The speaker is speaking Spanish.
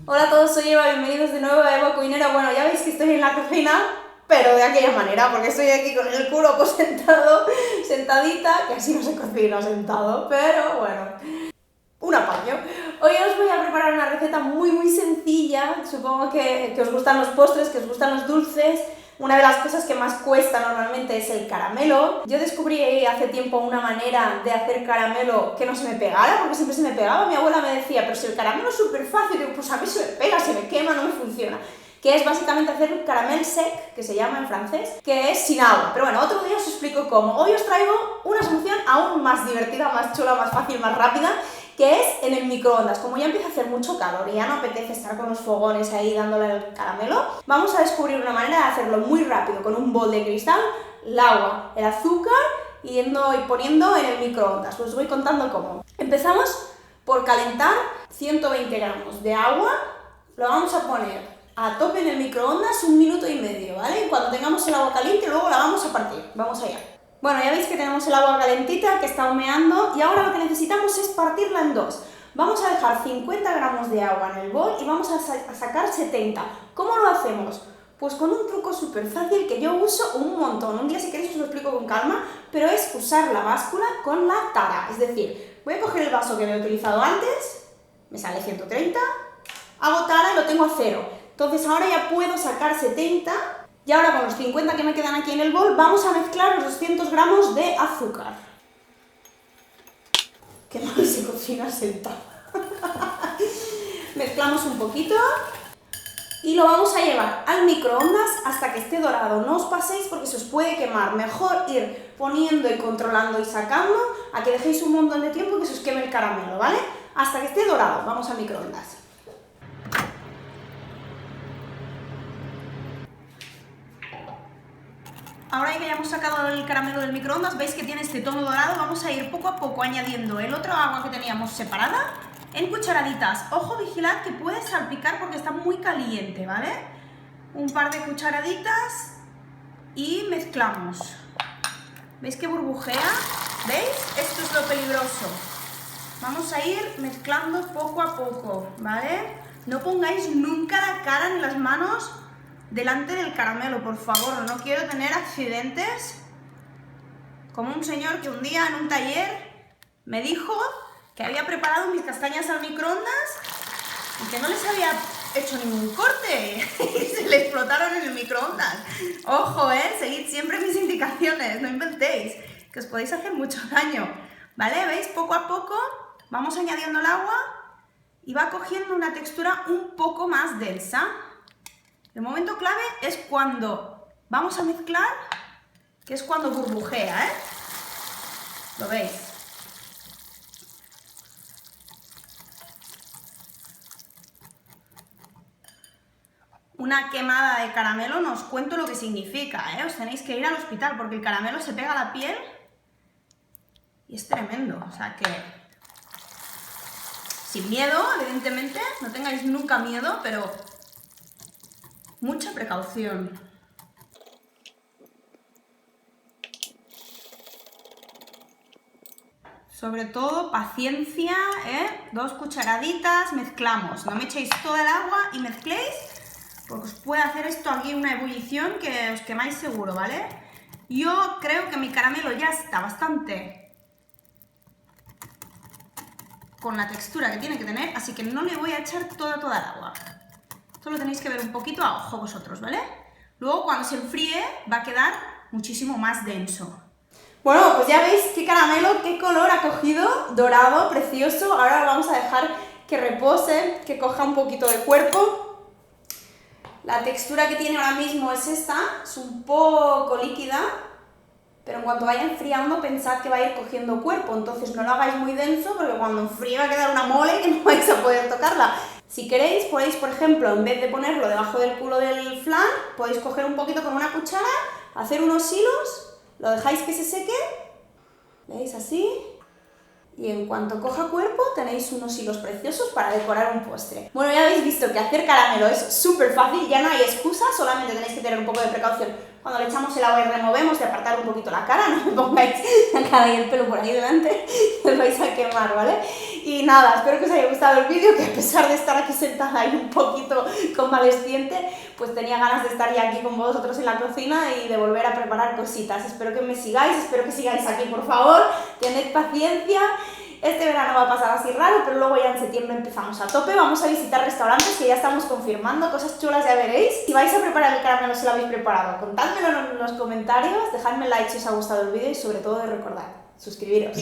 Hola a todos, soy Eva, bienvenidos de nuevo a Eva Cocinera. Bueno, ya veis que estoy en la cocina, pero de aquella manera, porque estoy aquí con el culo pues sentadita, que así no se cocina sentado, pero bueno, un apaño. Hoy os voy a preparar una receta muy sencilla, supongo que os gustan los postres, que os gustan los dulces. Una de las cosas que más cuesta normalmente es el caramelo. Yo descubrí hace tiempo una manera de hacer caramelo que no se me pegara, porque siempre se me pegaba. Mi abuela me decía, pero si el caramelo es súper fácil, digo, pues a mí se me pega, se me quema, no me funciona. Que es básicamente hacer un caramel sec, que se llama en francés, que es sin agua. Pero bueno, otro día os explico cómo. Hoy os traigo una solución aún más divertida, más chula, más fácil, más rápida, que es en el microondas. Como ya empieza a hacer mucho calor y ya no apetece estar con los fogones ahí dándole el caramelo, vamos a descubrir una manera de hacerlo muy rápido con un bol de cristal, el agua, el azúcar, y poniendo en el microondas. Os voy contando cómo. Empezamos por calentar 120 gramos de agua, lo vamos a poner a tope en el microondas 1 minuto y medio, ¿vale? Y cuando tengamos el agua caliente luego la vamos a partir. Vamos allá. Bueno, ya veis que tenemos el agua calentita, que está humeando, y ahora lo que necesitamos es partirla en dos. Vamos a dejar 50 gramos de agua en el bol y vamos a sacar 70. ¿Cómo lo hacemos? Pues con un truco súper fácil que yo uso un montón. Un día si queréis os lo explico con calma, pero es usar la báscula con la tara. Es decir, voy a coger el vaso que había utilizado antes, me sale 130, hago tara y lo tengo a 0. Entonces ahora ya puedo sacar 70. Y ahora con los 50 que me quedan aquí en el bol, vamos a mezclar los 200 gramos de azúcar. Qué mal se cocina sentada. Mezclamos un poquito y lo vamos a llevar al microondas hasta que esté dorado. No os paséis porque se os puede quemar. Mejor ir poniendo y controlando y sacando a que dejéis un montón de tiempo y que se os queme el caramelo, ¿vale? Hasta que esté dorado, vamos al microondas. Ahora que ya hemos sacado el caramelo del microondas, veis que tiene este tono dorado, vamos a ir poco a poco añadiendo el otro agua que teníamos separada en cucharaditas. Ojo, vigilad que puede salpicar porque está muy caliente, ¿vale? Un par de cucharaditas y mezclamos. ¿Veis que burbujea? ¿Veis? Esto es lo peligroso. Vamos a ir mezclando poco a poco, ¿vale? No pongáis nunca la cara ni las manos delante del caramelo, por favor, no quiero tener accidentes como un señor que un día en un taller me dijo que había preparado mis castañas al microondas y que no les había hecho ningún corte y se le explotaron en el microondas. Ojo, seguid siempre mis indicaciones, no inventéis, que os podéis hacer mucho daño, ¿vale? ¿Veis? Poco a poco vamos añadiendo el agua y va cogiendo una textura un poco más densa. El momento clave es cuando vamos a mezclar, que es cuando burbujea, ¿eh? ¿Lo veis? Una quemada de caramelo no os cuento lo que significa, ¿eh? Os tenéis que ir al hospital porque el caramelo se pega a la piel y es tremendo. O sea que, sin miedo, evidentemente, no tengáis nunca miedo, pero mucha precaución. Sobre todo, paciencia, 2 cucharaditas, mezclamos. No me echéis toda el agua y mezcléis, porque os puede hacer esto aquí una ebullición que os quemáis seguro, ¿vale? Yo creo que mi caramelo ya está bastante con la textura que tiene que tener, así que no le voy a echar toda el agua. Esto lo tenéis que ver un poquito a ojo vosotros, ¿vale? Luego cuando se enfríe va a quedar muchísimo más denso. Bueno, pues ya veis qué caramelo, qué color ha cogido, dorado, precioso. Ahora lo vamos a dejar que repose, que coja un poquito de cuerpo. La textura que tiene ahora mismo es esta, es un poco líquida, pero en cuanto vaya enfriando pensad que va a ir cogiendo cuerpo, entonces no lo hagáis muy denso porque cuando enfríe va a quedar una mole que no vais a poder tocarla. Si queréis, podéis, por ejemplo, en vez de ponerlo debajo del culo del flan, podéis coger un poquito con una cuchara, hacer unos hilos, lo dejáis que se seque, ¿veis? Así, y en cuanto coja cuerpo tenéis unos hilos preciosos para decorar un postre. Bueno, ya habéis visto que hacer caramelo es súper fácil, ya no hay excusa, solamente tenéis que tener un poco de precaución cuando le echamos el agua y removemos, de apartar un poquito la cara, no me pongáis la cara y el pelo por ahí delante, os vais a quemar, ¿vale? Y nada, espero que os haya gustado el vídeo, que a pesar de estar aquí sentada y un poquito convalesciente, pues tenía ganas de estar ya aquí con vosotros en la cocina y de volver a preparar cositas. Espero que me sigáis, espero que sigáis aquí, por favor, tened paciencia. Este verano va a pasar así raro, pero luego ya en septiembre empezamos a tope. Vamos a visitar restaurantes que ya estamos confirmando, cosas chulas ya veréis. Si vais a preparar el caramelo, si lo habéis preparado, contádmelo en los comentarios, dejadme like si os ha gustado el vídeo y sobre todo recordad, suscribiros.